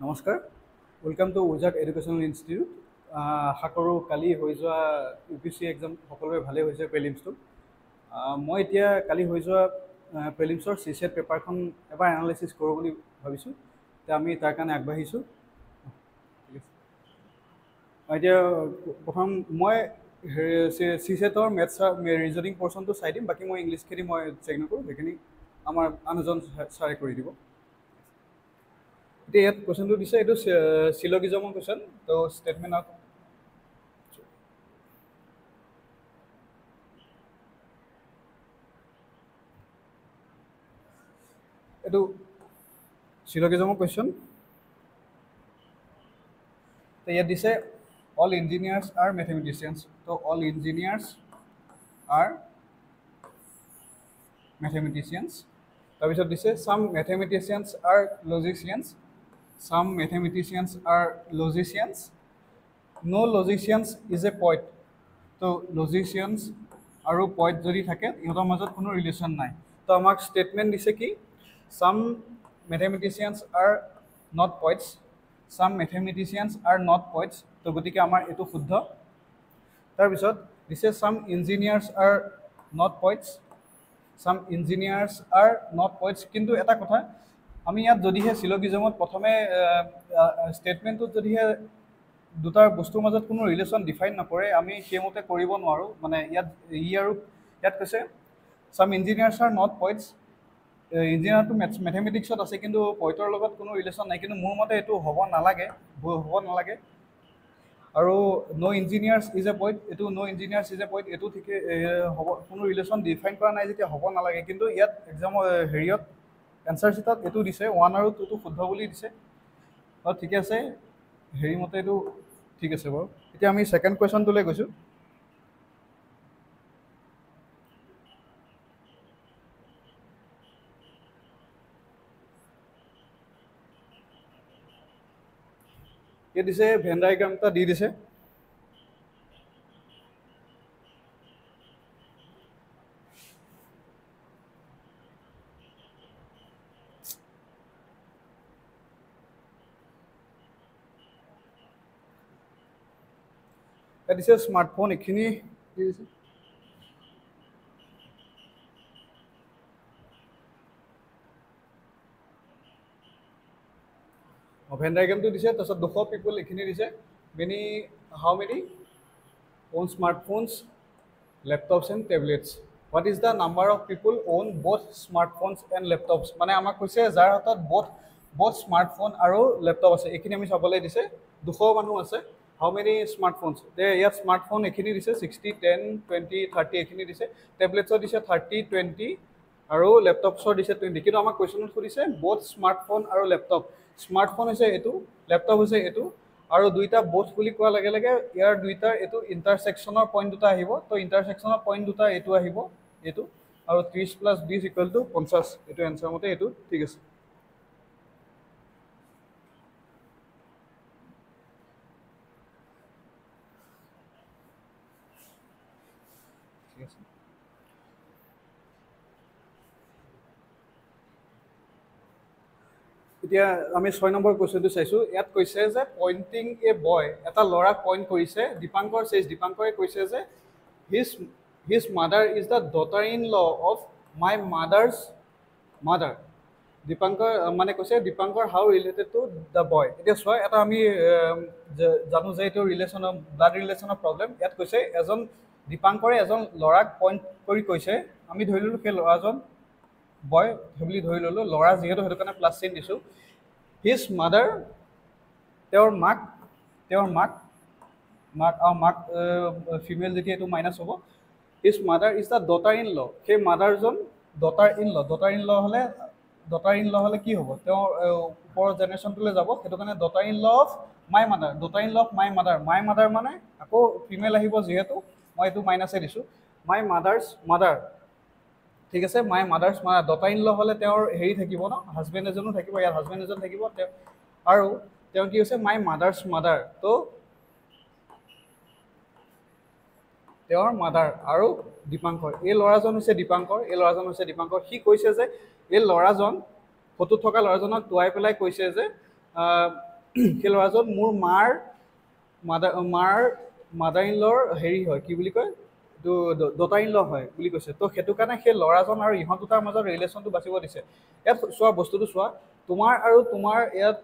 নমস্কাৰ welcome to উজাক educational institute আশা কৰোঁ কালি হৈ যোৱা UPSC এক্সাম সকলোৰে ভালে হৈছে প্ৰিলিমছটো মই এতিয়া কালি হৈ যোৱা প্ৰিলিমছৰ CSET পেপাৰখন এবাৰ এনালাইচিছ কৰোঁ বুলি ভাবিছোঁ এতিয়া আমি তাৰ কাৰণে আগবাঢ়িছোঁ এতিয়া প্ৰথম মই CSETৰ মেথছ ৰিজনিং পৰ্চনটো চাই দিম বাকী মই ইংলিছখিনি মই চেক নকৰোঁ সেইখিনি আমাৰ আন এজন ছাৰে কৰি দিব এতিয়া ইয়াত কুৱেশ্যনটো দিছে এইটো চিলগিজমৰ কুৱেশ্যন তো ষ্টেটমেণ্ট অফ এইটো চিলগিজমৰ কুৱেশ্যন তো ইয়াত দিছে অল ইঞ্জিনিয়াৰ্ছ আৰ মেথমেটিচিয়ানছ তো অল ইঞ্জিনিয়াৰ্ছ আৰ মেথমেটিচিয়ানছ তাৰপিছত দিছে চাম মেথমেটিচিয়ানছ R লজিচিয়ানছ Some mathematicians are logicians. No logicians is a poet. So logicians আৰু poet যদি থাকে ইহঁতৰ মাজত কোনো ৰিলেশ্যন নাই তো আমাক ষ্টেটমেণ্ট দিছে কি some mathematicians are not poets. Some mathematicians are not poets. তো গতিকে আমাৰ এইটো শুদ্ধ তাৰপিছত দিছে some engineers are not poets. Some engineers are not poets. কিন্তু এটা কথা আমি ইয়াত যদিহে চিলগিজমত প্ৰথমে ষ্টেটমেণ্টটোত যদিহে দুটাৰ বস্তুৰ মাজত কোনো ৰিলেশ্যন ডিফাইন নকৰে আমি সেইমতে কৰিব নোৱাৰোঁ মানে ইয়াত আৰু ইয়াত কৈছে চাম ইঞ্জিনিয়াৰ্ছ আৰ নট পইণ্টছ ইঞ্জিনিয়াৰটো মেথমেটিক্সত আছে কিন্তু পইণ্টৰ লগত কোনো ৰিলেশ্যন নাই কিন্তু মোৰ মতে এইটো হ'ব নালাগে আৰু ন' ইঞ্জিনিয়াৰ্ছ ইজ এ পইণ্ট এইটো ন' ইঞ্জিনিয়াৰ্ছ ইজ এ পইণ্ট এইটো ঠিকে হ'ব কোনো ৰিলেশ্যন ডিফাইন কৰা নাই যেতিয়া হ'ব নালাগে কিন্তু ইয়াত এক্সামৰ হেৰিয়ত এনচাৰ চিটত এইটো দিছে 1 আৰু 2টো শুদ্ধ বুলি দিছে আৰু ঠিকে আছে হেৰি মতে এইটো ঠিক আছে বাৰু এতিয়া আমি ছেকেণ্ড কুৱেশ্যনটোলৈ গৈছোঁ ইয়াত দিছে ভেন ডায়াগ্ৰাম এটা দি দিছে দিছে স্মাৰ্টফোন এইখিনি দিছে ভেন ডায়াগ্ৰামটো দিছে তাৰপিছত 200 পিপল এইখিনি দিছে হাউ many own smartphones laptops and tablets what is the number of people own both smartphones and laptops মানে আমাক কৈছে যাৰ হাতত both smartphone আৰু ল্যাপটপ আছে এইখিনি আমি চাবলৈ দিছে 200 মানুহ আছে how many smartphones ইয়াত স্মাৰ্টফোন এইখিনি দিছে 60 10 20 30 এইখিনি দিছে টেবলেটছৰ দিছে 30 20 আৰু ল্যাপটপছৰ দিছে 20 কিন্তু আমাক কোৱেশ্যনত সুধিছে both স্মাৰ্টফোন আৰু ল্যাপটপ স্মাৰ্টফোন হৈছে এইটো ল্যাপটপ হৈছে এইটো আৰু দুইটা both বুলি কোৱা লগে লগে ইয়াৰ দুইটাৰ এইটো ইন্টাৰসেকশনৰ পইণ্ট দুটা আহিব তো ইন্টাৰসেকশনৰ পইণ্ট দুটা এইটো আহিব এইটো আৰু 30 + 20 = 50 এইটো এনসাৰ মতে এইটো ঠিক আছে এতিয়া আমি 6 নম্বৰ কোৱেশ্যনটো চাইছো ইয়াত কৈছে যে পইণ্টিং এ বয় এটা ল'ৰাক পইণ্ট কৰিছে দীপাংকৰে কৈছে যে his mother is the daughter-in-law of my mother's mother Dipankar মানে কৈছে দীপাংকৰ হাউ ৰিলেটেড টু দ্য বয় এতিয়া চোৱা এটা আমি জানো যে এইটো ৰিলেশ্যন অফ ব্লাড ৰিলেশ্যনৰ প্ৰব্লেম ইয়াত কৈছে এজন দীপাংকৰে এজন ল'ৰাক পইণ্ট কৰি কৈছে আমি ধৰি ললো সেই ল'ৰাজন বয় বুলি ধৰি ললো ল'ৰা যিহেতু সেইটো কাৰণে প্লাছ চিন দিছো হিজ মাদাৰ তেওঁৰ মাক ফিমেল যেতিয়া এইটো মাইনাছ হ'ব his mother is the daughter in ল সেই মাদাৰজন ডটাৰ ইন ল হ'লে কি হ'ব তেওঁ ওপৰৰ জেনেৰেশ্যনটোলৈ যাব সেইটো কাৰণে daughter in law of my mother মানে আকৌ ফিমেল আহিব যিহেতু মই এইটো মাইনাছে দিছোঁ মাই মাদাৰ্ছ মাদাৰ ঠিক আছে my mothers mother daughter in law হ'লে তেওঁৰ হেৰি থাকিব ন হাজবেণ্ড এজনো থাকিব ইয়াত হাজবেণ্ড এজন থাকিব আৰু তেওঁ কি হৈছে মাই মাদাৰ্ছ মাদাৰ তো তেওঁৰ মাদাৰ আৰু দীপাংকৰ এই ল'ৰাজন হৈছে দীপাংকৰ সি কৈছে যে এই ল'ৰাজন ফটোত থকা ল'ৰাজনক টুৱাই পেলাই কৈছে যে সেই ল'ৰাজন মোৰ মাদাৰ ইন লৰ হেৰি হয়, কি বুলি কয়, এইটো ডটাৰ ইন ল হয় বুলি কৈছে। তো সেইটো কাৰণে সেই ল'ৰাজন আৰু ইহঁত দুটাৰ মাজত ৰিলেশ্যনটো বাচিব দিছে। ইয়াত চোৱা, বস্তুটো চোৱা, তোমাৰ আৰু তোমাৰ ইয়াত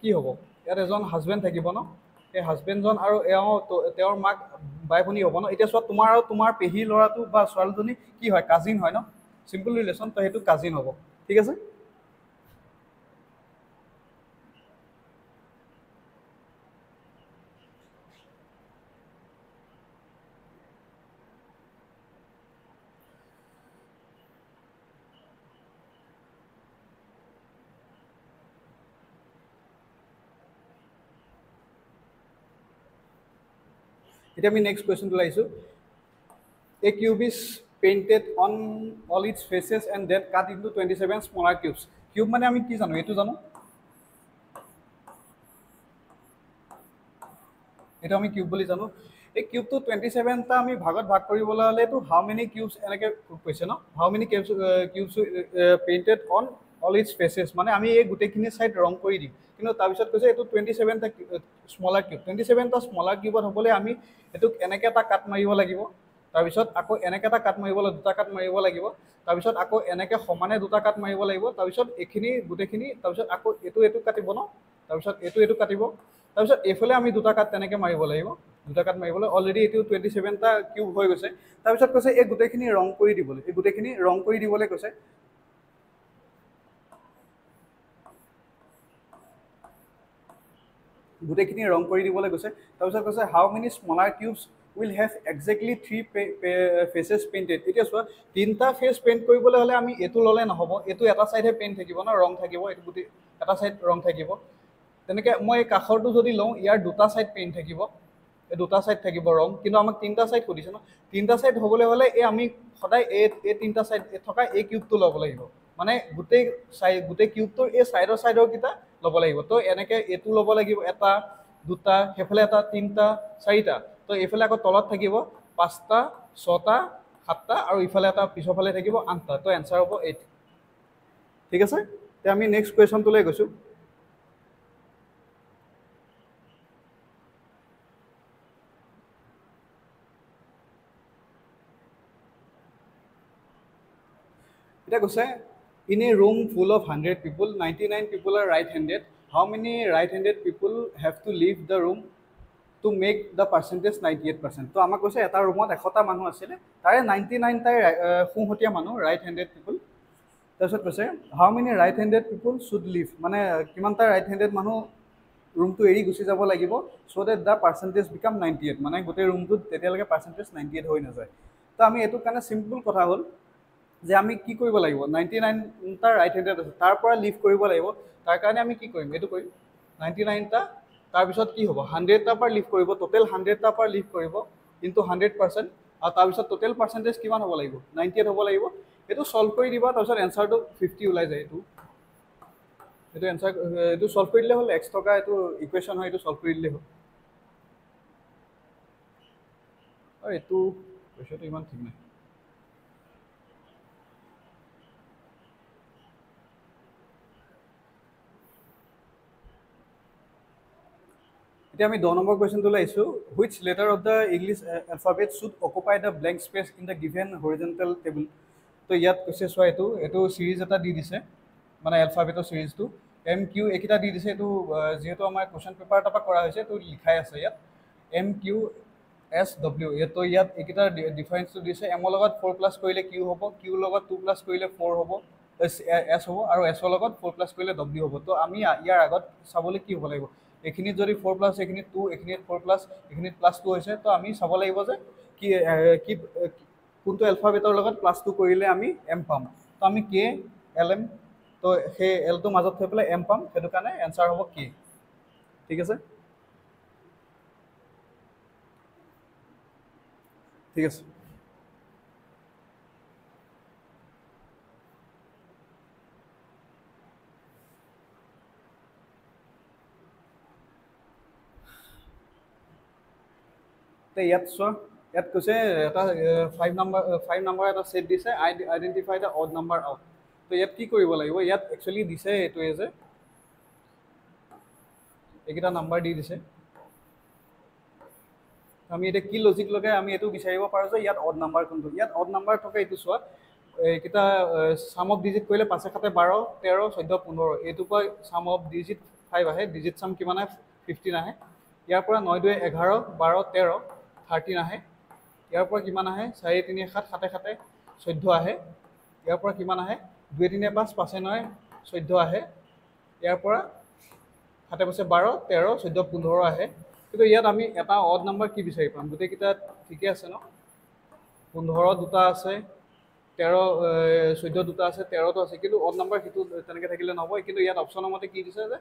কি হ'ব, ইয়াত এজন হাজবেণ্ড থাকিব ন, সেই হাজবেণ্ডজন আৰু তেওঁৰ মাক বাই ভনী হ'ব ন। এতিয়া চোৱা, তোমাৰ আৰু তোমাৰ পেহী ল'ৰাটো বা ছোৱালীজনী কি হয়, কাজিন হয় ন, চিম্পল ৰিলেশ্যন, তো সেইটো কাজিন হ'ব। ঠিক আছে। এতিয়া আমি নেক্সট কুৱেশ্যনটো আহিছোঁ। A cube is painted on all its faces and then cut into 27 smaller cubes. Cube মানে আমি কি জানো, এইটো জানো, এইটো আমি কিউব বুলি জানো। এই কিউবটো 27টা আমি ভাগত ভাগ কৰিবলৈ হ'লে এইটো হাউ মেনি কিউবছ এনেকৈ কৈছে ন, how many cubes painted on all its faces, মানে আমি এই গোটেইখিনি ছাইড ৰং কৰি দিম। কিন্তু তাৰপিছত কৈছে এইটো 27টা স্মলাৰ কিউব, 27টা স্মলাৰ কিউবত হ'বলৈ আমি এইটোক এনেকৈ এটা কাট মাৰিব লাগিব, তাৰপিছত আকৌ এনেকৈ এটা কাট মাৰিবলৈ দুটা কাট মাৰিব লাগিব, তাৰপিছত আকৌ এনেকৈ সমানে দুটা কাট মাৰিব লাগিব, তাৰপিছত এইখিনি গোটেইখিনি, তাৰপিছত আকৌ এইটো কাটিব ন, তাৰপিছত এইটো কাটিব, তাৰপিছত এইফালে আমি দুটা কাট তেনেকৈ মাৰিব লাগিব, দুটা কাট মাৰিবলৈ। অলৰেডি এইটো 27টা কিউব হৈ গৈছে। তাৰপিছত কৈছে এই গোটেইখিনি ৰং কৰি দিবলৈ, এই গোটেইখিনি ৰং কৰি দিবলৈ কৈছে। গোটেইখিনি ৰং কৰি দিবলৈ কৈছে। তাৰপিছত কৈছে how many smaller cubes will have exactly 3 faces painted. এতিয়া চোৱা, 3টা ফেচ পেইণ্ট কৰিবলৈ হ'লে আমি এইটো ল'লে নহ'ব, এইটো এটা ছাইডহে পেইণ্ট থাকিব ন, ৰং থাকিব, এইটো গোটেই এটা ছাইড ৰং থাকিব। তেনেকৈ মই এই কাষৰটো যদি লওঁ, ইয়াৰ দুটা ছাইড পেইণ্ট থাকিব, এই দুটা ছাইড থাকিব ৰং, কিন্তু আমাক 3টা ছাইড সুধিছে ন। 3টা ছাইড হ'বলৈ হ'লে এই আমি সদায় এই 3টা ছাইড থকা এই কিউবটো ল'ব লাগিব, মানে গোটেই কিউবটোৰ এই ছাইডৰ কেইটা ল'ব লাগিব। তো এনেকৈ এইটো ল'ব লাগিব, এটা দুটা, সেইফালে এটা, 3টা, 4টা, তো এইফালে আকৌ তলত থাকিব 5টা, 6টা, 7টা, আৰু ইফালে এটা পিছৰ ফালে থাকিব 8টা। তো এনচাৰ হ'ব 8। ঠিক আছে। এতিয়া আমি নেক্সট কুৱেশ্যনটোলৈ গৈছোঁ। এতিয়া কৈছে, in a room full of 100 people, 99 people are right-handed, how many right handed people have to leave the room to make the percentage 98%। তো আমাক কৈছে এটা ৰুমত 100টা মানুহ আছিলে, তাৰে 99টাই সোঁহতীয়া মানুহ, ৰাইট হেণ্ডেড পিপুল। তাৰপিছত কৈছে how many right handed people should leave, মানে কিমানটা ৰাইট হেণ্ডেড মানুহ ৰুমটো এৰি গুচি যাব লাগিব, চ' ডেট দ্য পাৰ্চেণ্টেজ বিকাম 98, মানে গোটেই ৰুমটোত তেতিয়ালৈকে পাৰ্চেণ্টেজ 98 হৈ নাযায়। তো আমি এইটো কাৰণে চিম্পল কথা হ'ল যে আমি কি কৰিব লাগিব, 99টা ৰাইট হেণ্ডেড আছে, তাৰ পৰা লিভ কৰিব লাগিব। তাৰ কাৰণে আমি কি কৰিম, এইটো কৰিম 99টা, তাৰপিছত কি হ'ব 100টাৰ পৰা লিভ কৰিব, টোটেল 100টাৰ পৰা লিভ কৰিব ইনটু 100%, আৰু তাৰপিছত টোটেল পাৰ্চেণ্টেজ কিমান হ'ব লাগিব, 98 হ'ব লাগিব। এইটো চল্ভ কৰি দিবা, তাৰপিছত এনচাৰটো 50 ওলাই যায়। এইটো এনচাৰ, এইটো চল্ভ কৰি দিলে হ'ল, এক্স টকা এইটো ইকুৱেশ্যন হয়, এইটো চল্ভ কৰি দিলে হ'ল। আৰু এইটো কুৱেশ্যনটো ইমান ঠিক নাই। এতিয়া আমি 10 নম্বৰ কুৱেশ্যনটোলৈ আহিছোঁ। Which letter of the English alphabet should occupy the blank space in the given হৰিজেণ্টেল table. তো ইয়াত কৈছে চোৱা, এইটো ছিৰিজ এটা দি দিছে, মানে এলফাবেটৰ ছিৰিজটো MQ এইকেইটা দি দিছে। এইটো যিহেতু আমাৰ কুৱেশ্যন পেপাৰ এটাৰ পৰা কৰা হৈছে, এইটো লিখাই আছে ইয়াত MQSW। তো ইয়াত এইকেইটা ডিফাৰেঞ্চটো দিছে, এমৰ লগত 4+ কৰিলে Q হ'ব, Qৰ লগত 2+ কৰিলে 4 হ'ব, S হ'ব, আৰু Sৰ লগত 4+ কৰিলে W হ'ব। তো আমি ইয়াৰ আগত চাবলৈ কি হ'ব লাগিব, এইখিনিত যদি 4+, এইখিনিত 2, এইখিনিত 4+, এইখিনিত +2 হৈছে, তো আমি চাব লাগিব যে কি কোনটো এলফাবেটৰ লগত +2 কৰিলে আমি M পাম। তো আমি KLM, তো সেই এলটো মাজত থৈ পেলাই M পাম, সেইটো কাৰণে এনচাৰ হ'ব K। ঠিক আছে, ঠিক আছে। ইয়াত চোৱা, ইয়াত কৈছে এটা 5 নম্বৰ এটা ছেট দিছে, identify the odd number out. তো ইয়াত কি কৰিব লাগিব, ইয়াত একচুৱেলি দিছে এইটোৱে যে এইকেইটা নাম্বাৰ দি দিছে আমি এতিয়া কি লজিক লগাই আমি এইটো বিচাৰিব পাৰোঁ যে ইয়াত অড নাম্বাৰ কোনটো ইয়াত অড নাম্বাৰ থকা এইটো চোৱা এইকেইটা চাম অফ ডিজিট কৰিলে 5 7 12 13 14 15 এইটোৰ পৰা চাম অফ ডিজিট 5 আহে ডিজিট চাম কিমান আহে 15 আহে ইয়াৰ পৰা 9 2 11 12 13 13 আহে ইয়াৰ পৰা কিমান আহে 4 3 7 7 7 14 আহে ইয়াৰ পৰা কিমান আহে 2 3 5 5 9 14 আহে ইয়াৰ পৰা 7 5 12 13 14 15 আহে কিন্তু ইয়াত আমি এটা অড নাম্বাৰ কি বিচাৰি পাম গোটেইকেইটা ঠিকে আছে ন 15 দুটা আছে 13 14 দুটা আছে 13টো আছে কিন্তু অড নাম্বাৰ সেইটো তেনেকৈ থাকিলে নহ'ব কিন্তু ইয়াত অপশ্যনৰ মতে কি দিছে যে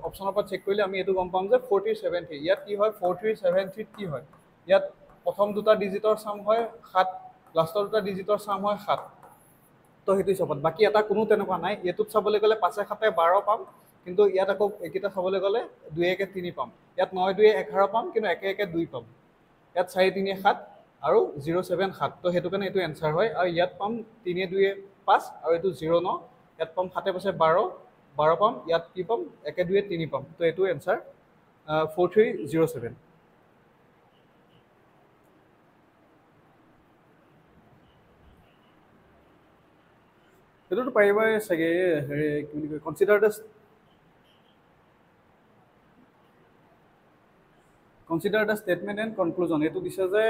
অপশ্যনৰ পৰা চেক কৰিলে আমি এইটো গম পাম যে 4373 ইয়াত কি হয় 4373 কি হয় ইয়াত প্ৰথম দুটা ডিজিটৰ চাম হয় 7 লাষ্টৰ দুটা ডিজিটৰ চাম হয় 7 তো সেইটো হিচাপত বাকী এটা কোনো তেনেকুৱা নাই এইটোত চাবলৈ গ'লে 5 7 12 পাম কিন্তু ইয়াত আকৌ এইকেইটা চাবলৈ গ'লে 2 1 3 পাম ইয়াত 9 2 11 পাম কিন্তু 1 1 2 পাম ইয়াত 4 3 7 আৰু 0 7 7 তো সেইটো কাৰণে এইটো এনচাৰ হয় আৰু ইয়াত পাম 3 2 5 আৰু এইটো 0 9 ইয়াত পাম 7 5 12 12 পাম ইয়াত কি পাম 1 2 3 পাম তো এইটো এনচাৰ 4307 এইটোতো পাৰিবই চাগে হেৰি কি বুলি কয় consider the Consider the statement and conclusion. এইটো দিছে যে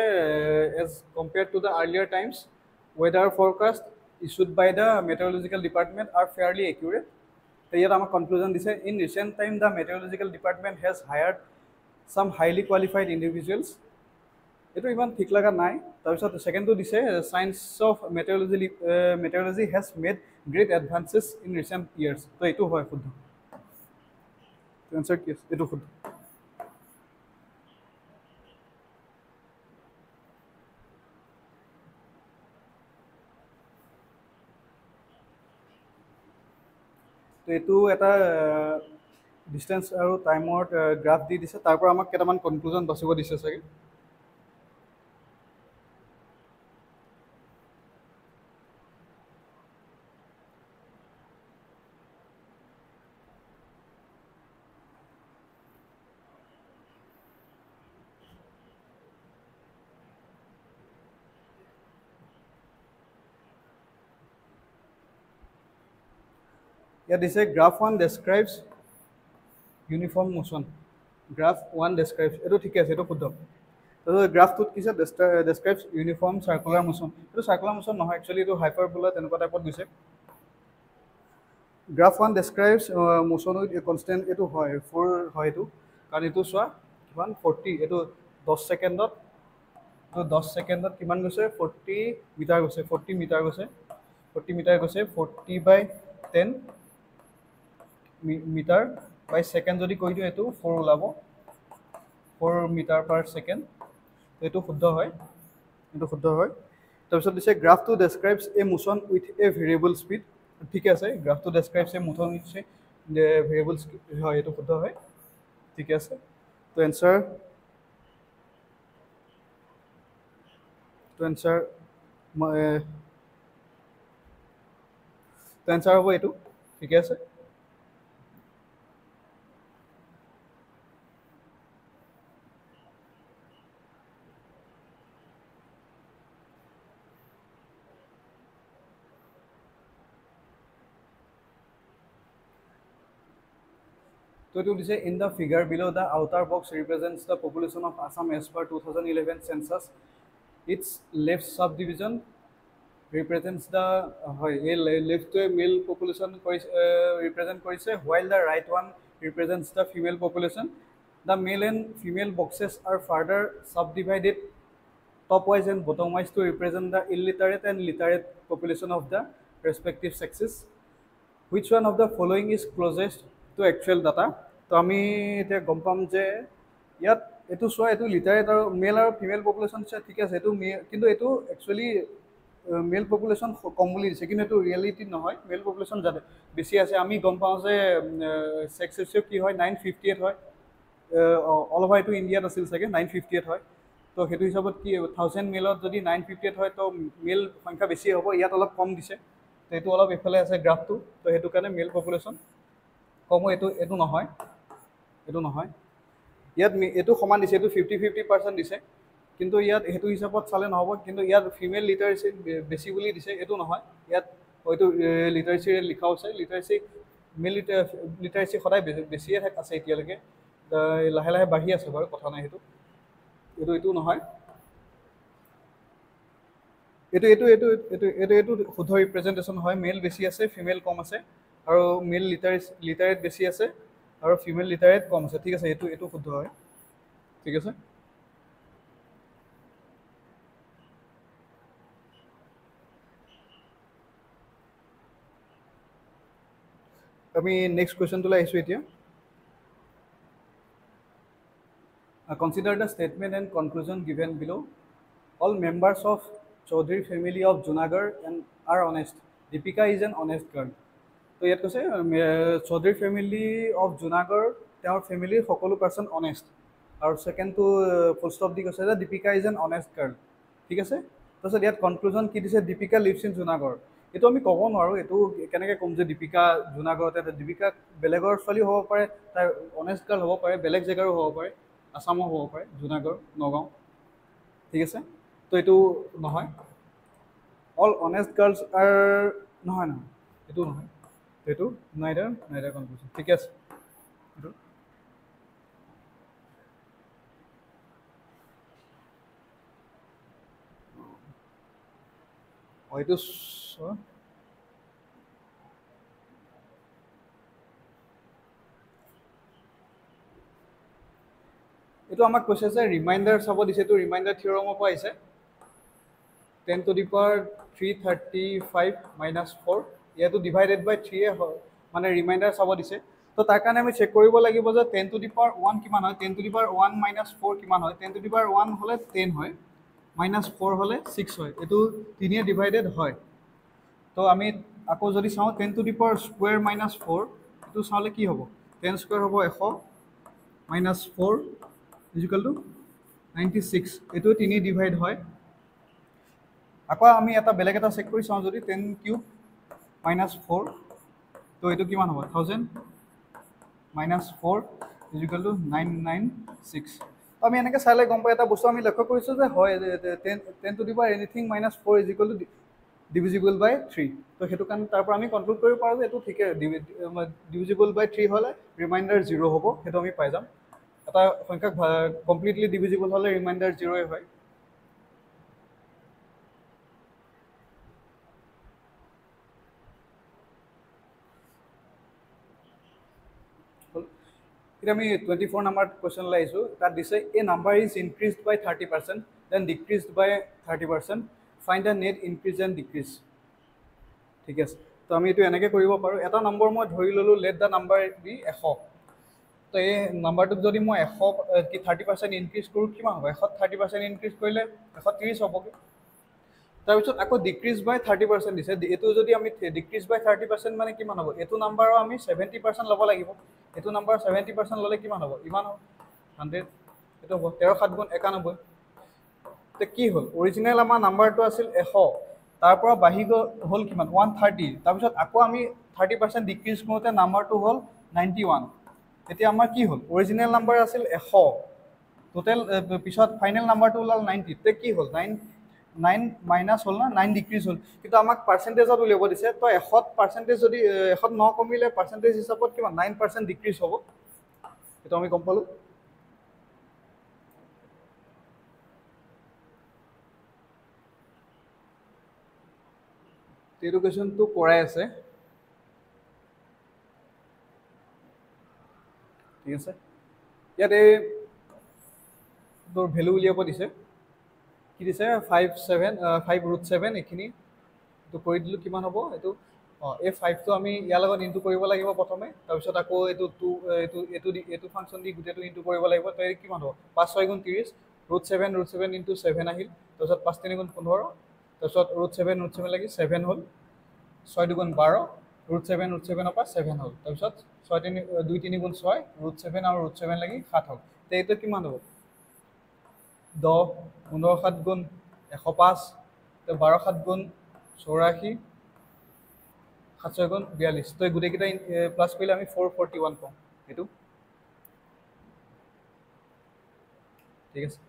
as compared to the earlier times, weather forecast issued by the meteorological department are fairly accurate. ইয়াত আমাৰ conclusion দিছে in recent time the meteorological department has hired some highly qualified individuals. এইটো ইমান ঠিক লগা নাই তাৰপিছত সেকেন্ডটো দিছে science of meteorology has made great advances in recent years. তো এইটো হয় শুদ্ধ answer কি এইটো শুদ্ধ তো এইটো এটা ডিষ্টেঞ্চ আৰু টাইমৰ গ্ৰাফ দি দিছে তাৰ পৰা আমাক কেইটামান কনক্লুজন বাচিব দিছে চাগে ইয়াত দিছে graph 1 describes uniform motion graph 1 describes এইটো ঠিক আছে এইটো শুদ্ধ তাৰপিছত গ্ৰাফটোত কি আছে describes uniform circular motion এইটো circular motion নহয় একচুৱেলি এইটো হাইপাৰবোলা তেনেকুৱা টাইপত দিছে graph 1 describes motion with a constant এইটো হয় 4 হয় এইটো কাৰণ এইটো চোৱা কিমান 40 এইটো 10 ছেকেণ্ডত তো 10 ছেকেণ্ডত কিমান গৈছে 40 মিটাৰ গৈছে 40 মিটাৰ গৈছে 40 মিটাৰ গৈছে 40/10 মিটাৰ বাই ছেকেণ্ড যদি কৈ দিওঁ এইটো 4 ওলাব 4 মিটাৰ পাৰ ছেকেণ্ড এইটো শুদ্ধ হয় তাৰপিছত দিছে গ্ৰাফটো describes a motion with a variable speed ঠিকে আছে গ্ৰাফটো describes a motion with a variable হয় এইটো শুদ্ধ হয় ঠিকে আছে তো এনচাৰ হ'ব এইটো ঠিকে আছে So it is in the figure below the outer box represents the population of Assam as per 2011 census. Its left subdivision represents the left male population represent while the right one represents the female population. The male and female boxes are further subdivided top-wise and bottom-wise to represent the illiterate and literate population of the respective sexes. Which one of the following is closest to actual data? তো আমি এতিয়া গম পাম যে ইয়াত এইটো চোৱা এইটো লিটাৰেট আৰু মেল আৰু ফিমেল পপুলেশ্যন আছে ঠিক আছে এইটো কিন্তু এইটো একচুৱেলি মেল পপুলেশ্যন কম বুলি দিছে কিন্তু এইটো ৰিয়েলিটি নহয় মেল পপুলেশ্যন যাতে বেছি আছে আমি গম পাওঁ যে ছেক্স ৰেচিঅ' কি হয় 958 হয় অল অভাৰ এইটো ইণ্ডিয়াত আছিল চাগে 958 হয় তো সেইটো হিচাপত কি 1000 মেলত যদি 958 হয় তো মেল সংখ্যা বেছি হ'ব ইয়াত অলপ কম দিছে তো এইটো অলপ এইফালে আছে গ্ৰাফটো তো সেইটো কাৰণে মেল পপুলেশ্যন কম এইটো নহয় এইটো নহয় ইয়াত এইটো সমান দিছে এইটো 50-50% দিছে কিন্তু ইয়াত সেইটো হিচাপত চালে নহ'ব কিন্তু ইয়াত ফিমেল লিটাৰেচি বেছি বুলি দিছে এইটো নহয় ইয়াত হয়তো লিটাৰেচি লিখা আছে লিটাৰেচি মেল লিটাৰেচি সদায় বেছিয়ে আছে এতিয়ালৈকে লাহে লাহে বাঢ়ি আছে বাৰু কথা নাই সেইটো এইটো নহয় এইটো শুদ্ধ ৰিপ্ৰেজেণ্টেশ্যন হয় মেল বেছি আছে ফিমেল কম আছে আৰু মেল লিটাৰেট বেছি আছে আৰু ফিমেল লিটাৰেট কম আছে ঠিক আছে এইটো শুদ্ধ হয় ঠিক আছে আমি নেক্সট কুৱেশ্যনটোলৈ আহিছোঁ এতিয়া Consider the statement and conclusion given below. All members of Chaudhary family of Junagadh and are honest. Deepika is an honest girl. তো ইয়াত কৈছে চৌধুৰী ফেমিলি অফ জুনাগড় তেওঁৰ ফেমিলিৰ সকলো পাৰ্চন অনেষ্ট আৰু ছেকেণ্ডটো ফুল ষ্টপ দি কৈছে যে Deepika is an honest girl ঠিক আছে তাৰপিছত ইয়াত কনক্লুজন কি দিছে দীপিকা লিভছ ইন জুনাগড় এইটো আমি ক'ব নোৱাৰোঁ এইটো কেনেকৈ ক'ম যে দীপিকা জুনাগড়তে দীপিকা বেলেগৰ ছোৱালী হ'ব পাৰে তাই অনেষ্ট গাৰ্ল হ'ব পাৰে বেলেগ জেগাৰো হ'ব পাৰে আসামো হ'ব পাৰে জুনাগড় নগাঁও ঠিক আছে তো এইটো নহয় অল অনেষ্ট গাৰ্লছ আৰ নহয় এইটো নহয় এইটো নাইডাৰ কনক্লুজন ঠিকে আছে এইটো এইটো এইটো আমাক কৈছে যে ৰিমাইণ্ডাৰ চাব দিছে এইটো ৰিমাইণ্ডাৰ থিয়ৰমৰ পৰা আহিছে 10 to the power 335 minus 4 ইয়াতো ডিভাইডেড বাই 3 হয় মানে ৰিমাইণ্ডাৰ চাব দিছে তো তাৰ কাৰণে আমি চেক কৰিব লাগিব যে 10 to the power 1 কিমান হয় 10 to the power 1 minus 4 কিমান হয় 10 to the power 1 হ'লে 10 হয় minus 4 হ'লে 6 হয় এইটো 3 ডিভাইডেড হয় তো আমি আকৌ যদি চাওঁ 10 to the power square minus 4 এইটো চালে কি হ'ব 10 স্কোৱাৰ হ'ব 100 minus 4 is equal to 96 এইটো 3 ডিভাইড হয় আকৌ আমি এটা বেলেগ এটা চেক কৰি চাওঁ যদি 10 কিউব minus 4 তো এইটো কিমান হ'ব 1000 minus 4 is equal to 996 তো আমি এনেকৈ চালে গম পাই এটা বস্তু আমি লক্ষ্য কৰিছোঁ যে হয় 10 to the power anything minus 4 is equal to divisible by 3 তো সেইটো কাৰণে তাৰ পৰা আমি কনক্লুড কৰিব পাৰোঁ যে এইটো ঠিকে divisible by 3 হ'লে ৰিমাইণ্ডাৰ 0 হ'ব সেইটো আমি পাই যাম এটা সংখ্যাক কমপ্লিটলি ডিভিজিবল হ'লে ৰিমাইণ্ডাৰ 0 হয় এতিয়া আমি 24 নম্বৰ কুৱেশ্যনলৈ আহিছোঁ তাত দিছে a number is increased by 30% then decreased by 30% find the net increase and decrease ঠিক আছে তো আমি এইটো এনেকৈ কৰিব পাৰোঁ এটা নম্বৰ মই ধৰি ল'লোঁ লেট দ্য নাম্বাৰ বি 100 তো এই নাম্বাৰটোক যদি মই 100 কি 30% ইনক্ৰিজ কৰোঁ কিমান হ'ব 100 30% ইনক্ৰিজ কৰিলে 130 হ'বগৈ তাৰপিছত আকৌ ডিক্ৰিজ বাই 30% দিছে এইটো যদি আমি ডিক্ৰিজ বাই 30% মানে কিমান হ'ব এইটো নাম্বাৰো আমি 70% ল'ব লাগিব এইটো নাম্বাৰ 70% ল'লে কিমান হ'ব ইমান হ'ব 100 এইটো হ'ব 13 7 গুণ 91 তো কি হ'ল অৰিজিনেল আমাৰ নাম্বাৰটো আছিল 100 তাৰ পৰা বাঢ়ি হ'ল কিমান 130 তাৰপিছত আকৌ আমি 30% ডিক্ৰিজ কৰোঁতে নাম্বাৰটো হ'ল 91 এতিয়া আমাৰ কি হ'ল অৰিজিনেল নাম্বাৰ আছিল 100 টোটেল পিছত ফাইনেল নাম্বাৰটো ওলাল 90 তে কি হ'ল 9 মাইনাছ হ'ল না 9 ডিক্ৰিজ হ'ল কিন্তু আমাক পাৰ্চেণ্টেজত উলিয়াব দিছে তো 100% যদি 100 ন কমিলে পাৰ্চেণ্টেজ হিচাপত কিমান 9% ডিক্ৰিজ হ'ব এইটো আমি গম পালোঁ এইটো কুৱেশ্যনটো কৰাই আছে ঠিক আছে ইয়াতে তোৰ ভেলু উলিয়াব দিছে কি দিছে 5 এইখিনি এইটো কৰি দিলোঁ কিমান হ'ব এইটো এই 5টো আমি ইয়াৰ লগত ইনটু কৰিব লাগিব প্ৰথমে তাৰপিছত আকৌ এইটো 2 এইটো ফাংচন দি গোটেইটো ইনটু কৰিব লাগিব তো এই কিমান হ'ব 5 6 গুণ 30 √7 ইনটু 7 আহিল তাৰপিছত 5 3 গুণ 15 তাৰপিছত √7 লাগি 7 হ'ল 6 2 গুণ 12 √7 পৰা 7 হ'ল তাৰপিছত 2 3 গুণ 6 √7 আৰু √7 লাগি 7 হ'ল তো এইটো কিমান হ'ব 10 15 7 গুণ 105 তো 12 7 গুণ 84 7 6 গুণ 42 তো গোটেইকেইটা প্লাছ কৰিলে আমি 441 পাওঁ এইটো ঠিক আছে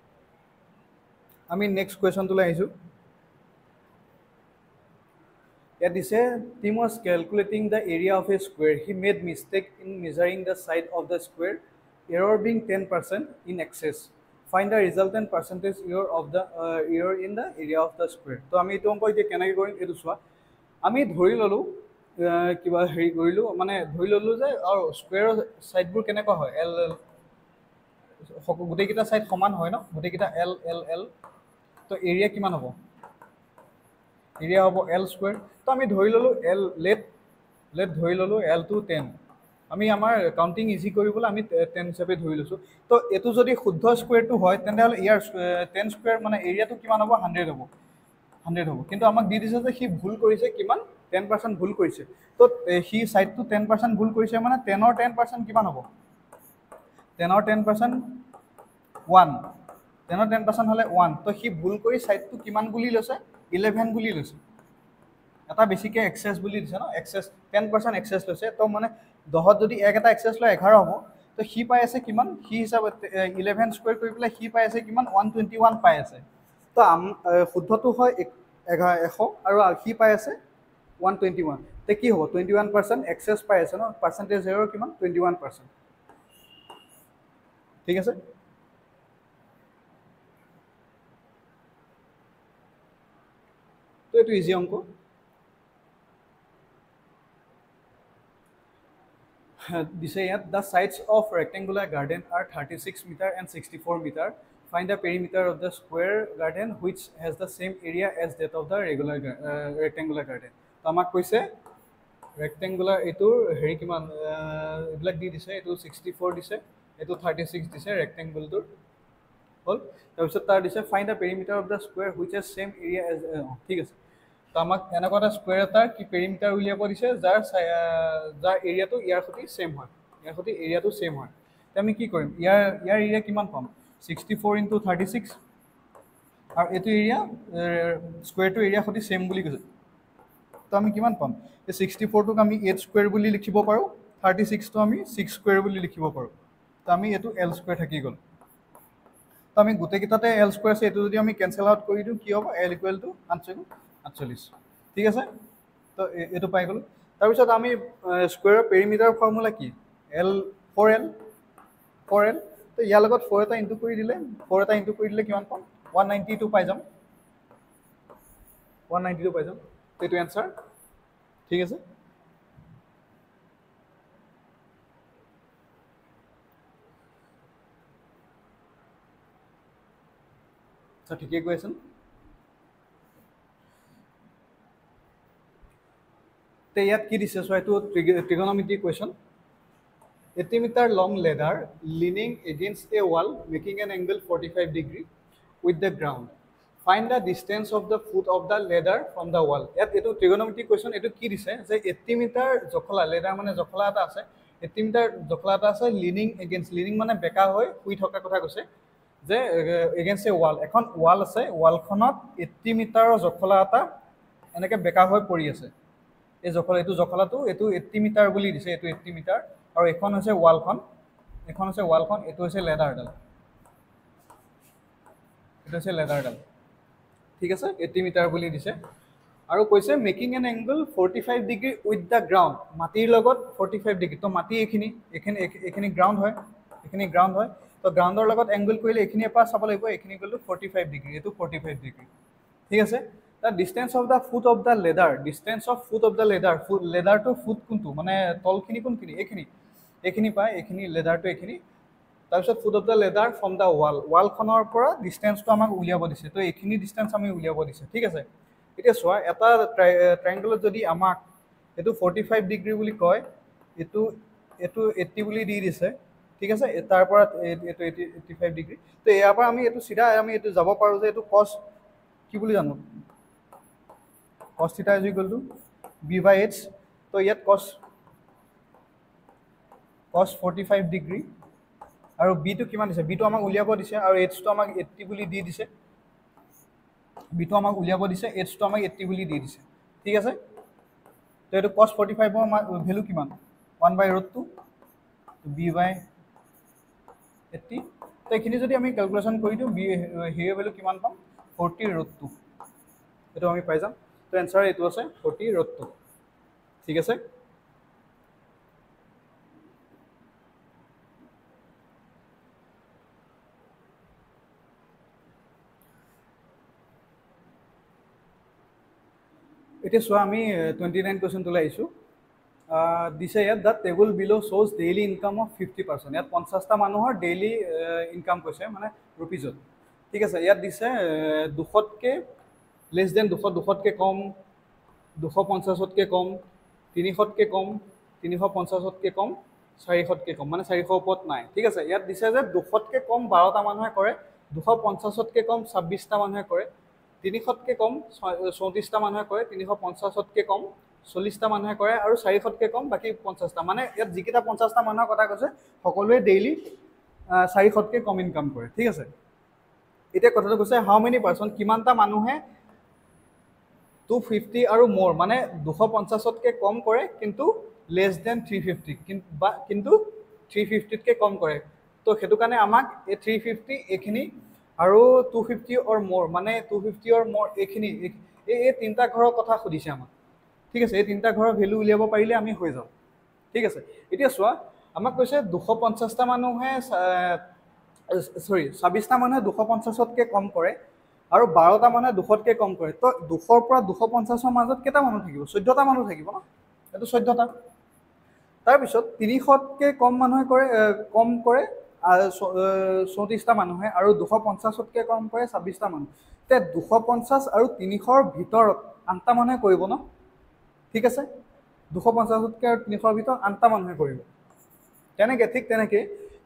আমি নেক্সট কুৱেশ্যনটোলৈ আহিছোঁ ইয়াত দিছে team was calculating the area of a square he made mistake in measuring the side of the square error being 10% in excess find the resultant percentage error of the error in the area of the square তো আমি এইটো অংক এতিয়া কেনেকৈ কৰিম এইটো চোৱা আমি ধৰি ল'লোঁ কিবা হেৰি কৰিলোঁ মানে ধৰি ল'লোঁ যে আৰু স্কুৱেৰৰ ছাইডবোৰ কেনেকুৱা হয় এল এল গোটেইকেইটা ছাইড সমান হয় ন গোটেইকেইটা এল এল এল তো এৰিয়া কিমান হ'ব এৰিয়া হ'ব এল স্কুৱেৰ তো আমি ধৰি ল'লোঁ এল লেট ধৰি ল'লোঁ এল টু 10 আমি আমাৰ কাউণ্টিং ইজি কৰিবলৈ আমি 10 হিচাপে ধৰি লৈছোঁ তো এইটো যদি শুদ্ধ স্কুৱেৰটো হয় তেনেহ'লে ইয়াৰ 10 স্কুৱেৰ মানে এৰিয়াটো কিমান হ'ব 100 হ'ব 100 হ'ব কিন্তু আমাক দি দিছে যে সি ভুল কৰিছে কিমান 10% ভুল কৰিছে তো সি ছাইডটো 10% ভুল কৰিছে মানে 10ৰ 10% কিমান হ'ব 10ৰ 10% 1 10ৰ 10% হ'লে 1 তো সি ভুল কৰি ছাইডটো কিমান বুলি লৈছে 11 বুলি লৈছে এটা বেছিকৈ এক্সেছ বুলি দিছে ন এক্সেছ 10% এক্সেছ লৈছে তো মানে 10ত যদি এক এটা এক্সেছ লয় 11 হ'ব তো সি পাই আছে কিমান সি হিচাপত 11 স্কুৱেৰ কৰি পেলাই সি পাই আছে কিমান 121 পাই আছে তো শুদ্ধটো হয় 100 আৰু সি পাই আছে 121 তে কি হ'ব 21% এক্সেছ পাই আছে ন পাৰ্চেণ্টেজ এৰৰ কিমান 21% ঠিক আছে তো এইটো ইজি অংক দিছে ইয়াত the sides of rectangular garden are 36 metre and 64 metre find the perimeter of the square garden which has the same area as that of the rectangular garden তো আমাক কৈছে ৰেক্টেংগুলাৰ এইটোৰ হেৰি কিমান এইবিলাক দি দিছে এইটো 64 দিছে এইটো 36 দিছে ৰেক্টেংগুলটোৰ হ'ল তাৰপিছত তাৰ দিছে find the perimeter of the square which has same area as ঠিক আছে তো আমাক এনেকুৱা এটা স্কুৱেৰ এটাৰ কি পেৰিমিটাৰ উলিয়াব দিছে যাৰ এৰিয়াটো ইয়াৰ সৈতে ছেম হয় ইয়াৰ সৈতে এৰিয়াটো ছেম হয় তো আমি কি কৰিম ইয়াৰ এৰিয়া কিমান পাম 64 ইনটু 36 আৰু এইটো এৰিয়া স্কুৱেৰটো এৰিয়া সৈতে ছেম বুলি কৈছে তো আমি কিমান পাম এই 64টোক আমি 8 স্কুৱেৰ বুলি লিখিব পাৰোঁ 36টো আমি 6 স্কুৱেৰ বুলি লিখিব পাৰোঁ তো আমি এইটো এল স্কুৱেৰ থাকি গ'ল তো আমি গোটেইকেইটাতে এল স্কুৱেৰ আছে এইটো যদি আমি কেঞ্চেল আউট কৰি দিওঁ কি হ'ব এল ইকুৱেল টু 48 ঠিক আছে তো এইটো পাই গ'লোঁ তাৰপিছত আমি স্কুৱেৰৰ পেৰিমিটাৰ ফৰ্মুলা কি এল 4L তো ইয়াৰ লগত 4 এটা ইনটু কৰি দিলে কিমান পাম 192 পাই যাম 192 পাই যাম তো এইটো এনচাৰ ঠিক আছে ঠিকেই কৈ আছোঁ তে ইয়াত কি দিছে চ' এইটো ট্ৰিগন'মেট্ৰিক question 80 meter long ladder leaning against a wall making an angle 45 degree with the ground find the distance of the foot of the ladder from the wall ইয়াত এইটো ট্ৰিগন'মেট্ৰিক কুৱেশ্যন এইটো কি দিছে যে 80 মিটাৰ জখলা লেডাৰ মানে জখলা এটা আছে 80 মিটাৰ জখলা এটা আছে লিনিং মানে বেকা হৈ শুই থকা কথা কৈছে যে এগেইনষ্ট এ ৱাল এখন ৱাল আছে ৱালখনত 80 মিটাৰৰ জখলা এটা এনেকৈ বেকা হৈ পৰি আছে এই এইটো জখলাটো এইটো 80 মিটাৰ বুলি দিছে এইটো 80 মিটাৰ আৰু এখন হৈছে ৱালখন এইটো হৈছে লেডাৰডাল ঠিক আছে 80 মিটাৰ বুলি দিছে আৰু কৈছে making N angle 45 degree with the ground মাটিৰ লগত 45 ডিগ্ৰী তো মাটি এইখিনি গ্ৰাউণ্ড হয় তো গ্ৰাউণ্ডৰ লগত এংগল কৰিলে এইখিনিৰ পৰা চাব লাগিব এইখিনি গ'লটো 45 ডিগ্ৰী এইটো 45 ডিগ্ৰী ঠিক আছে the distance of the foot of the ladder লেডাৰটো ফুট কোনটো মানে তলখিনি কোনখিনি এইখিনি পায় এইখিনি লেডাৰটো এইখিনি তাৰপিছত foot of the ladder from the ৱালখনৰ পৰা ডিষ্টেঞ্চটো আমাক উলিয়াব দিছে তো এইখিনি ডিষ্টেঞ্চ আমি উলিয়াব দিছে ঠিক আছে এতিয়া চোৱা এটা ট্ৰাইংগলত যদি আমাক এইটো 45 ডিগ্ৰী বুলি কয় এইটো 80 বুলি দি দিছে ঠিক আছে তাৰ পৰা এইটো 85 ডিগ্ৰী তো ইয়াৰ পৰা আমি এইটো চিধা আমি এইটো যাব পাৰোঁ যে এইটো কছ কি বুলি জানো cos theta is equal to b/h তো ইয়াত cos 45 ডিগ্ৰী আৰু b টো কিমান দিছে b টো আমাক উলিয়াব দিছে আৰু h টো আমাক 80 বুলি দি দিছে b টো আমাক উলিয়াব দিছে h টো আমাক 80 বুলি দি দিছে ঠিক আছে তো এইটো cos 45 ৰ ভ্যালু কিমান 1/√2 b/80 তো এইখিনি যদি আমি ক্যালকুলেশন কৰি দিওঁ হিৰ ভ্যালু কিমান পাম 40√2 এইটো আমি পাই যাম তো এনসাৰ এইটো আছে 40√2 ঠিক আছে এতিয়া চোৱা আমি 29 কোৱেশ্চনটো লৈ আহিছোঁ দিছে ইয়াত দ্য টেবুল বিলো শ্ব'জ ডেইলি ইনকাম অফ 50% ইয়াত 50টা মানুহৰ ডেইলি ইনকাম কৈছে মানে ৰুপিজত ঠিক আছে ইয়াত দিছে 200তকৈ লেছ দেন 200তকৈ কম 250তকৈ কম 300তকৈ কম 350তকৈ কম 400তকৈ কম মানে 400 ওপৰত নাই ঠিক আছে ইয়াত দিছে যে 200তকৈ কম 12টা মানুহে কৰে 250তকৈ কম 26টা মানুহে কৰে 300তকৈ কম 34টা মানুহে কৰে 350তকৈ কম 40টা মানুহে কৰে আৰু 400তকৈ কম বাকি 50টা মানে ইয়াত যিকেইটা 50টা মানুহৰ কথা কৈছে সকলোৱে ডেইলি 400তকৈ কম ইনকাম কৰে ঠিক আছে এতিয়া কথাটো কৈছে হাউ মেনি পাৰ্চন কিমানটা মানুহে 250 আৰু মোৰ মানে 250তকৈ কম কৰে কিন্তু লেছ দেন 350 কিন্তু 350তকৈ কম কৰে তো সেইটো কাৰণে আমাক এই 350 এইখিনি আৰু 250 অৰ মোৰ মানে 250 অৰ মোৰ এইখিনি এই তিনিটা ঘৰৰ কথা সুধিছে আমাক ঠিক আছে এই তিনিটা ঘৰৰ ভ্যালু উলিয়াব পাৰিলে আমি হৈ যাম ঠিক আছে এতিয়া চোৱা আমাক কৈছে 250টা মানুহে সৰি 26টা মানুহে 250তকৈ কম কৰে আৰু 12টা মানুহে 200তকৈ কম কৰে তো 200ৰ পৰা 250ৰ মাজত কেইটা মানুহ থাকিব 14টা মানুহ থাকিব ন এইটো 14টা তাৰপিছত 300তকৈ কম মানুহে কম কৰে 34টা মানুহে আৰু 250তকৈ কম কৰে 26টা মানুহ তে 250 আৰু 300ৰ ভিতৰত 8টা মানুহে কৰিব ন ঠিক আছে 250তকৈ আৰু 300ৰ ভিতৰত 8টা মানুহে কৰিব তেনেকৈ ঠিক তেনেকৈ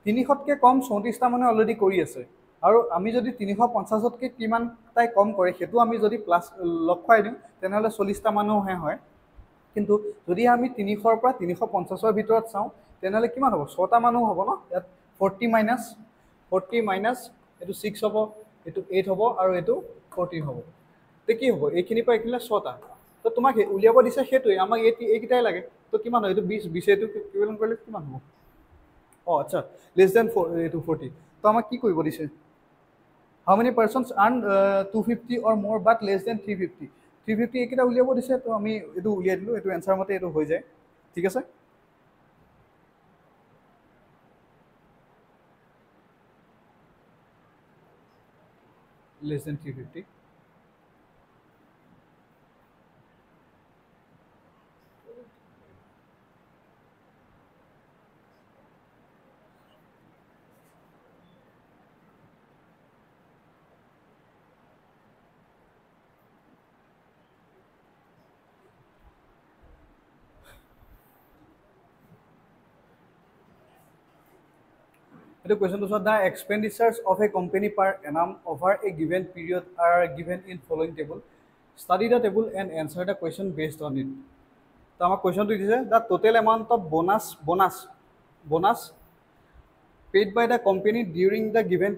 300তকৈ কম 34টা মানুহে অলৰেডি কৰি আছে আৰু আমি যদি 350তকৈ কিমান তাই কম কৰে সেইটো আমি যদি প্লাছ লগ খুৱাই দিওঁ তেনেহ'লে 40টা মানুহহে হয় কিন্তু যদি আমি 300ৰ পৰা 350ৰ ভিতৰত চাওঁ তেনেহ'লে কিমান হ'ব 6টা মানুহ হ'ব ন ইয়াত 40 মাইনাছ এইটো 6 হ'ব এইটো 8 হ'ব আৰু এইটো 14 হ'ব তে কি হ'ব এইখিনিৰ পৰা এইখিনিলৈ 6টা তো তোমাক উলিয়াব দিছে সেইটোৱে আমাক এইকেইটাই লাগে তো কিমান হয় এইটো 20 এইটো ইকুইভেলেণ্ট কৰিলে কিমান হ'ব অঁ আচ্ছা লেছ দেন এইটো 40 তো আমাক কি কৰিব দিছে হাউ মেনি পাৰ্চনছ আৰ্ণ 250 অৰ মোৰ বাট লেছ দেন 350 350 এইকেইটা উলিয়াব দিছে তো আমি এইটো উলিয়াই দিলোঁ এইটো এনচাৰ মতে এইটো হৈ যায় ঠিক আছে লেছ দেন 350 এইটো কুৱেশ্যনটো চোৱা the expenditures of a company per annum over a given period are given in following table study the table and answer the question based on it তো আমাক কুৱেশ্যনটো দিছে the total amount of bonus paid by the company during the given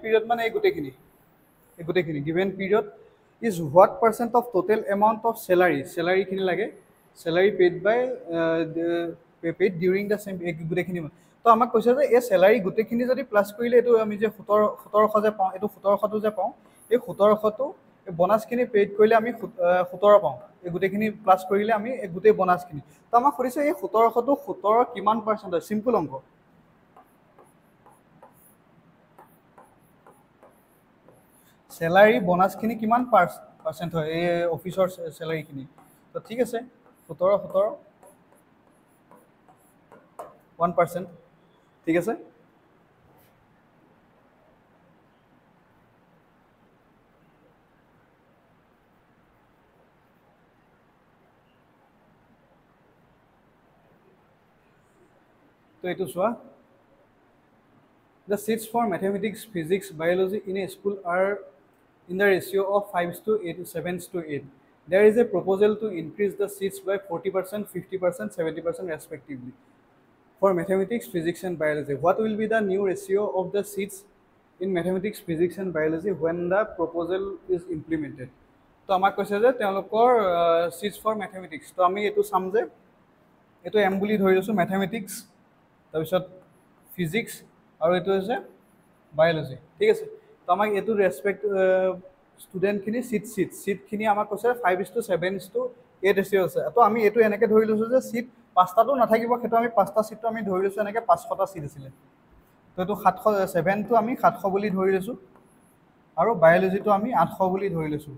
period মানে এই গোটেইখিনি given period is what percent of total amount of চেলাৰীখিনি লাগে salary paid by paid during the same গোটেইখিনি তো আমাক কৈছে যে এই চেলাৰী গোটেইখিনি যদি প্লাছ কৰিলে এইটো আমি যে 1700 যে পাওঁ এইটো 1700টো যে পাওঁ এই 1700টো এই বনাছখিনি পেইড কৰিলে আমি 17 পাওঁ এই গোটেইখিনি প্লাছ কৰিলে আমি এই গোটেই বনাছখিনি তো আমাক সুধিছে এই 1700টো 17 কিমান পাৰ্চেণ্ট হয় চিম্পল অংক চেলাৰী বনাছখিনি কিমান পাৰ্চেণ্ট হয় এই অফিচৰ চেলাৰীখিনি তো ঠিক আছে 17 1% ঠিক আছে তো এইটো চোৱা The seats for mathematics, physics, biology in a school are in the ratio of 5:8, 7:8. There is a proposal to increase the seats by 40%, 50%, 70% respectively. For mathematics, physics and biology, what will be the new ratio of the seats in mathematics, physics and biology when the proposal is implemented? তো আমাক কৈছে যে তেওঁলোকৰ seats for mathematics তো আমি এইটো চাম যে এইটো M বুলি ধৰি লৈছোঁ mathematics তাৰপিছত physics আৰু এইটো হৈছে বায়োলজি ঠিক আছে তো আমাক এইটো ৰেচপেক্ট ষ্টুডেণ্টখিনি চিটখিনি আমাক কৈছে 5:7:8 ৰেচিঅ' আছে তো আমি এইটো এনেকৈ ধৰি লৈছোঁ যে চিট 5টাটো নাথাকিব সেইটো আমি 5টা চিটটো আমি ধৰি লৈছোঁ এনেকৈ 500টা চিট আছিলে তো এইটো 707টো আমি 700 বুলি ধৰি লৈছোঁ আৰু বায়'লজিটো আমি 800 বুলি ধৰি লৈছোঁ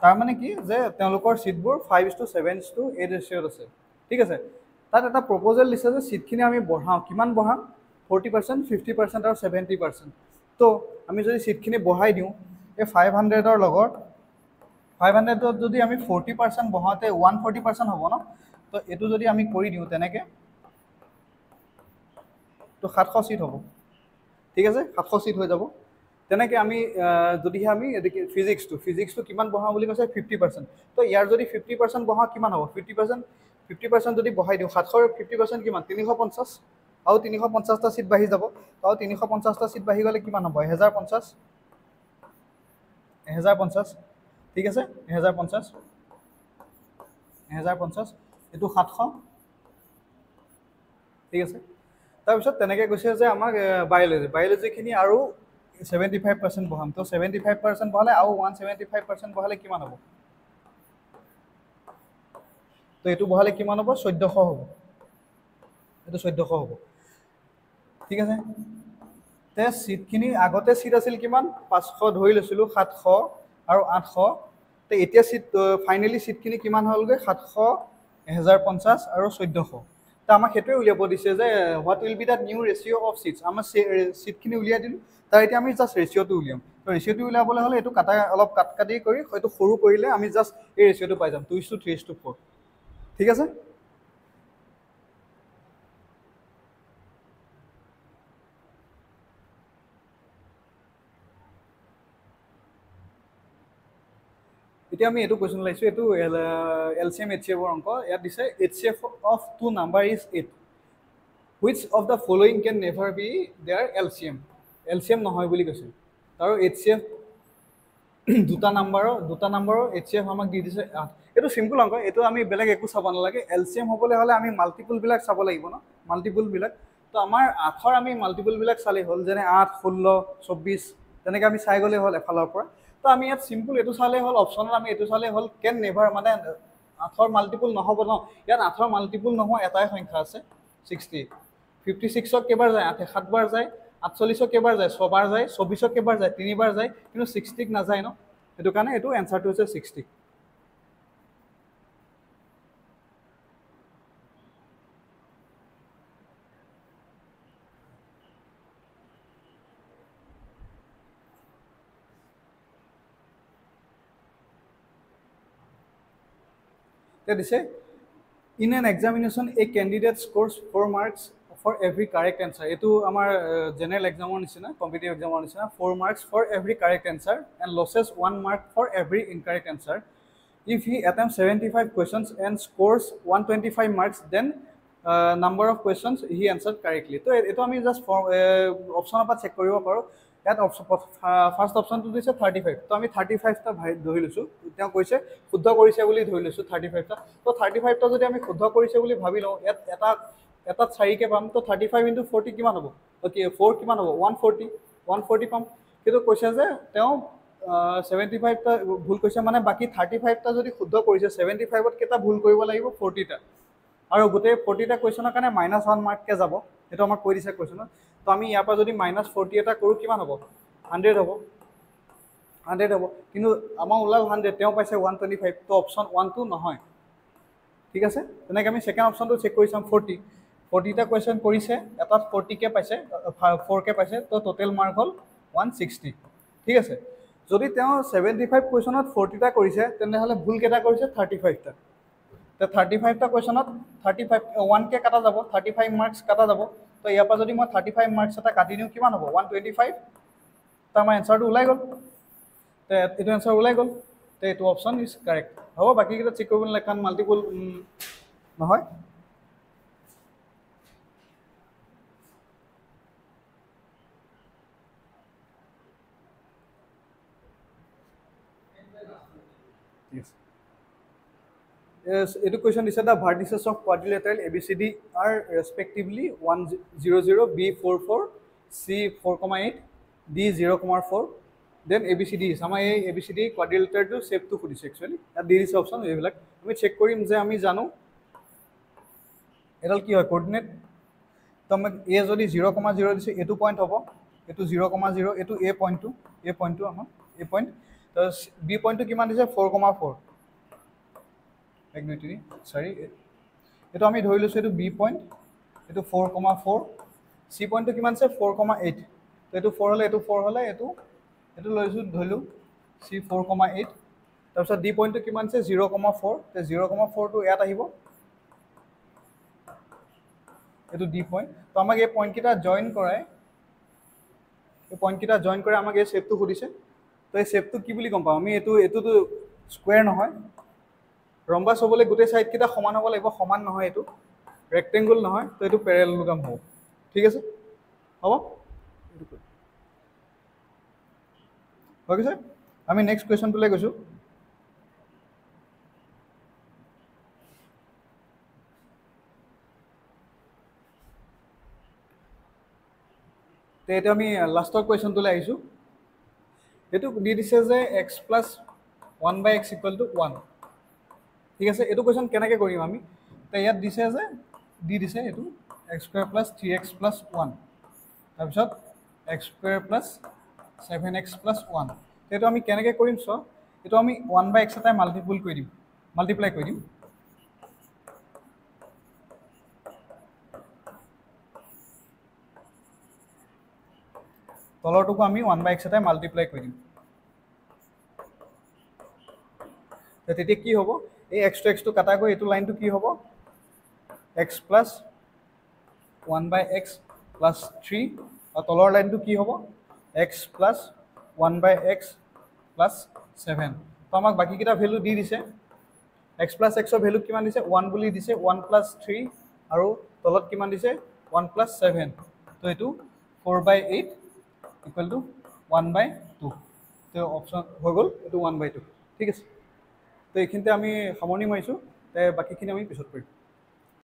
তাৰমানে কি যে তেওঁলোকৰ চিটবোৰ 5:7:8 ৰেচিঅ'ত আছে ঠিক আছে তাত এটা প্ৰপ'জেল দিছে যে চিটখিনি আমি বঢ়াওঁ কিমান বঢ়াম 40%, 50% আৰু 70%। তো আমি যদি চিটখিনি বঢ়াই দিওঁ এই 500ৰ লগত 500ত যদি আমি 40% বঢ়াওঁতে 140% হ'ব ন তো এইটো যদি আমি কৰি দিওঁ তেনেকৈ তো 700 চিট হ'ব ঠিক আছে 700 চিট হৈ যাব তেনেকৈ আমি যদিহে আমি ফিজিক্সটো কিমান বঢ়াওঁ বুলি কৈছে 50% তো ইয়াৰ যদি 50% বঢ়াওঁ কিমান হ'ব 50% যদি বঢ়াই দিওঁ 700ৰ 50% কিমান 350 আৰু 350টা চিট বাঢ়ি যাব আৰু 350টা চিট বাঢ়ি গ'লে কিমান হ'ব 1050 ঠিক আছে 1050 এইটো 700 ঠিক আছে তাৰপিছত তেনেকৈ কৈছে যে আমাক বায়'লজিখিনি আৰু 75% বঢ়াম তো 75% বঢ়ালে আৰু 175% বঢ়ালে কিমান হ'ব তো এইটো বঢ়ালে কিমান হ'ব 1400 হ'ব এইটো 1400 হ'ব ঠিক আছে তে চিটখিনি আগতে চিট আছিল কিমান 500 ধৰি লৈছিলোঁ 700 আৰু 800 তে এতিয়া চিট ফাইনেলি চিটখিনি কিমান হ'লগৈ 700 1050 আৰু 1400 তো আমাক সেইটোৱে উলিয়াব দিছে যে what will be the new ratio' of seats আমাৰ চিটখিনি উলিয়াই দিলোঁ তাৰ এতিয়া আমি জাষ্ট ৰেচিঅ'টো উলিয়াম তো ৰেচিঅ'টো উলিয়াবলৈ হ'লে এইটো অলপ কাটি কৰি হয়তো সৰু কৰিলে আমি জাষ্ট এই ৰেচিঅ'টো পাই যাম 2:3:4 ঠিক আছে এতিয়া আমি এইটো কুৱেশ্যন লাইছোঁ এইটো LCM HCFৰ অংক ইয়াত দিছে HCF of 2 number is 8 which of the following can never be their LCM নহয় বুলি কৈছে আৰু HCF দুটা নাম্বাৰৰ HCF আমাক দি দিছে 8 এইটো চিম্পল অংক এইটো আমি বেলেগ একো চাব নালাগে LCM হ'বলৈ হ'লে আমি মাল্টিপুলবিলাক চাব লাগিব ন মাল্টিপুলবিলাক তো আমাৰ 8ৰ আমি মাল্টিপুলবিলাক চালেই হ'ল যেনে 8 16 24 তেনেকৈ আমি চাই গ'লেই হ'ল এফালৰ পৰা তো আমি ইয়াত চিম্পল এইটো চালেই হ'ল অপশ্যনত আমি এইটো চালেই হ'ল কেন নেভাৰ মানে 8ৰ মাল্টিপুল নহ'ব ন ইয়াত 8ৰ মাল্টিপুল নোহোৱা এটাই সংখ্যা আছে 68 56ক কেইবাৰ যায় 8 7বাৰ যায় 48ক কেইবাৰ যায় 6বাৰ যায় 24ক কেইবাৰ যায় 3বাৰ যায় কিন্তু 60ক নাযায় ন সেইটো কাৰণে এইটো এনচাৰটো হৈছে 60 এতিয়া দিছে in an examination a candidate scores 4 marks for every correct answer এইটো আমাৰ জেনেৰেল এক্সামৰ নিচিনা কম্পিটিভ এক্সামৰ নিচিনা 4 marks for every correct answer and loses 1 mark for every incorrect answer if he attempt 75 questions and scores 125 marks then number of questions he answered correctly তো এইটো আমি just অপশ্যনৰ পৰা চেক কৰিব পাৰোঁ ইয়াত ফাৰ্ষ্ট অপশ্যনটো দিছে 35 তো আমি 35টা ধৰি লৈছোঁ তেওঁ কৈছে শুদ্ধ কৰিছে বুলি ধৰি লৈছোঁ 35টা তো 35টা যদি আমি শুদ্ধ কৰিছে বুলি ভাবি লওঁ ইয়াত এটাত 4কে পাম তো 35 × 40 কিমান হ'ব অ'কে 4 কিমান হ'ব 140 পাম কিন্তু কৈছে যে তেওঁ 75টা ভুল কৈছে মানে বাকী 35টা যদি শুদ্ধ কৰিছে 75ত কেইটা ভুল কৰিব লাগিব 40টা আৰু গোটেই 40টা কুৱেশ্যনৰ কাৰণে -1 মাৰ্ককৈ যাব সেইটো আমাক কৈ দিছে কুৱেশ্যনত তো আমি ইয়াৰ পৰা যদি -40 এটা কৰোঁ কিমান হ'ব 100 হ'ব কিন্তু আমাৰ ওলাল 100 তেওঁ পাইছে 125 তো অপশ্যন 1টো নহয় ঠিক আছে তেনেকৈ আমি ছেকেণ্ড অপশ্যনটো চেক কৰি চাম 40টা কুৱেশ্যন কৰিছে এটাত 40কে পাইছে 4কে পাইছে তো টোটেল মাৰ্ক হ'ল 160 ঠিক আছে যদি তেওঁ 75 কুৱেশ্যনত 40টা কৰিছে তেনেহ'লে ভুল কেইটা কৰিছে 35টা তো 35টা কুৱেশ্যনত 1কে কাটা যাব 35 মাৰ্কছ কাটা যাব তো ইয়াৰ পৰা যদি মই 35 মাৰ্কছ এটা কাটি দিওঁ কিমান হ'ব 125 তো আমাৰ এনচাৰটো ওলাই গ'ল তো এইটো এনচাৰ ওলাই গ'ল তো এইটো অপশ্যন ইজ কাৰেক্ট হ'ব বাকীকেইটা চেক কৰিব নালাগে কাৰণ মাল্টিপুল নহয় এইটো কুৱেশ্যন দিছে the vertices of quadrilateral ABCD are respectively 100 B44 C 4,8 D 0,4 then ABCD আমাৰ এই ABCD কোৱাড্ৰিলেটাৰটো শেপটো খুদিছে একচুৱেলি ইয়াত দি দিছে অপশ্যন এইবিলাক আমি চেক কৰিম যে আমি জানো এডাল কি হয় কোঅৰ্ডিনেট তো আমাক এ যদি 0,0 দিছে এটো পইণ্ট হ'ব এটো 0,0 এটো এ পইণ্টটো আমাৰ এ পইণ্ট তো বি পইণ্টটো কিমান দিছে 4,4 এক দুই তিনি চাৰি এটো আমি ধৰি লৈছো এটো বি পইণ্ট এটো 4,4 সি পইণ্টটো কিমান আছে 4,8 তো এটো 4 হলে এটো লৈছো ধৰিলো সি 4,8 তাৰপিছত ডি পইণ্টটো কিমান আছে 0,4 তে 0,4 টো ইয়াত আহিব এটো ডি পইণ্ট তো আমাক এই পইণ্ট কিটা জয়েন কৰাই আমাক এই শেপটো খুদিছে তো এই শেপটো কি বুলি গম পাম আমি এটোটো স্কয়াৰ নহয় ৰম্বাস হ'বলৈ গোটেই সাইড কিটা সমান হ'ব লাগিব সমান নহয় এটো ৰেক্টেংগল নহয় তো এটো প্যাৰালেলোগ্ৰাম হ'ব ঠিক আছে হ'ব ওকে স্যাৰ আমি নেক্সট কোৱেশ্চনটোলৈ গৈছো তে এটা আমি লাষ্টৰ কোৱেশ্চনটোলৈ আহিছো এটো দি দিছে যে x + 1/x = 1 ঠিক আছে এটো কোৱেশ্চন কেনেকৈ কৰিম আমি তে ইয়াত দিছে যে দি দিছে এটো x² + 3x + 1 তাৰপিছত x² + 7x + 1 তেটো আমি কেনেকৈ কৰিম চ এটো আমি 1/x এটাই মাল্টিপ্লাই কৰি দিম তলৰটোকো আমি 1/x এটাই মাল্টিপ্লাই কৰি দিম তেতিয়া কি হ'ব এই x to x টো কাটা গৈ এটো লাইনটো কি হ'ব x + 1/x + 3 আৰু তলৰ লাইনটো কি হ'ব x + 1/x + 7 তো আমাক বাকি কিটা ভ্যালু দি দিছে x + x ৰ ভ্যালু কিমান দিছে 1 বুলি দিছে 1 + 3 আৰু তলত কিমান দিছে 1 + 7 তো এটো 4/8 = 1/2 তো অপচন হৈ গ'ল এটো 1/2 ঠিক আছে তো এইখিনিতে আমি সামৰণি মাৰিছো তে বাকিখিনি আমি পিছত কৰিম